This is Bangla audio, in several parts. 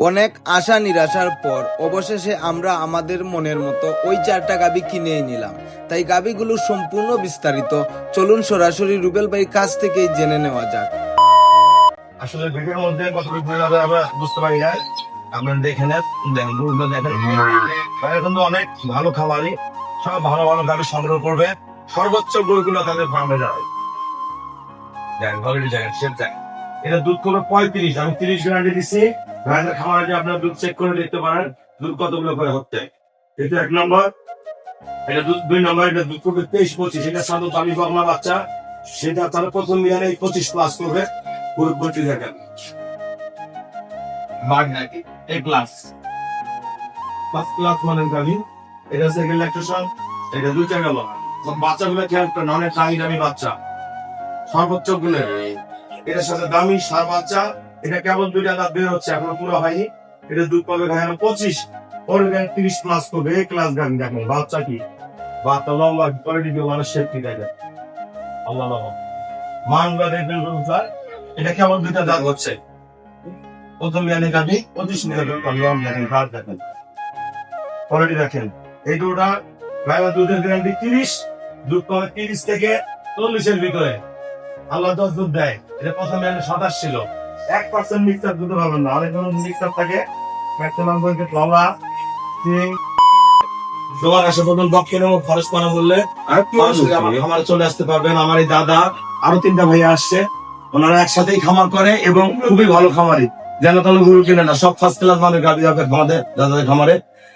অনেক আশা নিরাশার পর অবশেষে আমরা আমাদের মনের মতো ওই 4টা গাভী কিনেই নিলাম। তাই গাভীগুলোর সম্পূর্ণ বিস্তারিত চলুন সরাসরি রুবেল ভাইয়ের কাছ থেকেই জেনে নেওয়া যাক। আসলে ভিডিওর মধ্যে কতটুকু আমরা বুঝতে পারি না, আপনারা দেখে নেন, দেখেন ভাইয়া কিন্তু অনেক ভালো খামারি, সব ভালো ভালো গাভী সংগ্রহ করবে, সর্বোচ্চ গরুগুলো তাদের ফার্মে যাবে। এটা দুধ করবে 35, আমি 30 গ্যারান্টি দিচ্ছি। ভাইদের খামারে যে আপনারা দুধ চেক করে দেখতে পারেন দুধ কতগুলো করে হচ্ছে। এটা 1 নম্বর, এটা দুধ 2 নম্বর, এটা দুধ করবে 23-25, এটা সাধু দামি বাংলা বাচ্চা, সেটা তাহলে প্রথম বিয়ানে 25 প্লাস করবে। পুরো গরুটি দেখেন বাঘ নাকি এ ক্লাস ফার্স্ট ক্লাস মানে গাভী, এটা সেকেন্ড ল্যাকটেশন, এটা 2 টাকা গেল। বাচ্চাগুলো খেয়াল করেন, অনেক দামি দামি বাচ্চা, সর্বোচ্চ গুণের। এটার সাথে দামি সার বাচ্চা, এটা কেবল 2টা দাঁত বের হচ্ছে, এখনো পুরো হয়নি। এটা দুধ পাবে ভাই 25, পরের গান 30 প্লাস করবে। এ ক্লাস গাভী দেখেন বাচ্চা কি বাচ্চা লম্বা কোয়ালিটি দিয়ে মানুষ সেফটি দেখেন আল্লাহ মানগুলা দেখবেন। এটা কেমন 2টা দাঁত হচ্ছে, প্রথম বিয়ানে গাভী 25 নিয়ে লম দেখেন, ঘাট দেখেন, কোয়ালিটি দেখেন। এই দুটা গায়ে দুধের গ্যারান্টি 30, দুধ পাবে 30 থেকে 40-এর ভিতরে। আল্লাহ 10 দুধ দেয়। এটা প্রথম বিয়ানে 27 ছিল। 1% মিক্সার দুধ পাবেন না, অনেক ধরনের মিক্সার থাকে, ম্যাক্সিমাম করে ললা সিং তোমার আসে বদল বকের এবং খরচ পানা বললে সরাসরি আমার খামারে চলে আসতে পারবেন। আমার এই দাদা আরো 3টা ভাইয়া আসছে, ওনারা একসাথেই খামার করে এবং খুবই ভালো খামারি, যেন তাহলে গরু কিনে না, সব ফার্স্ট ক্লাস মানে গাভী হবে আমাদের দাদাদের খামারে।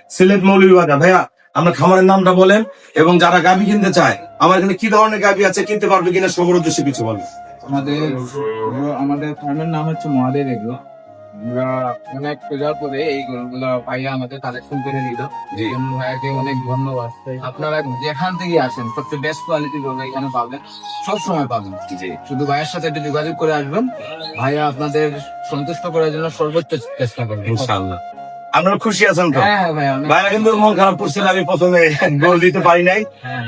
সিলেট মৌলভীবাজার। ভাইয়া আপনার খামারের নামটা বলেন এবং যারা গাভী কিনতে চায় আমার এখানে কি ধরনের গাভী আছে, কিনতে পারবে কিনা, সবার উদ্দেশ্যে কিছু বলবেন। আমাদের ফার্মের নাম হচ্ছে মহাদেব এগুলো। আমরা অনেক খোঁজার পরে এই গরুগুলো ভাইয়া আমাদের কালেকশন করে দিল। ভাইয়াকে অনেক ধন্যবাদ। আপনারা যেখান থেকে আসেন সবচেয়ে বেস্ট কোয়ালিটি গরু এখানে পাবেন, সব সময় পাবেন। শুধু ভাইয়ের সাথে একটু যোগাযোগ করে আসবেন, ভাইয়া আপনাদের সন্তুষ্ট করার জন্য সর্বোচ্চ চেষ্টা করবেন ইনশাআল্লাহ। আপনারা খুশি আছেন তো? হ্যাঁ ভাইয়া, ভাইয়া কিন্তু মন খারাপ করছিল, আমি প্রথমে গরু দিতে পারি নাই।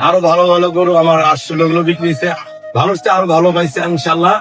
আরো ভালো ভালো গরু আমার আসছিল, ওগুলো বিক্রি হয়েছে, ভালো আরো ভালো পাইছে ইনশাআল্লাহ।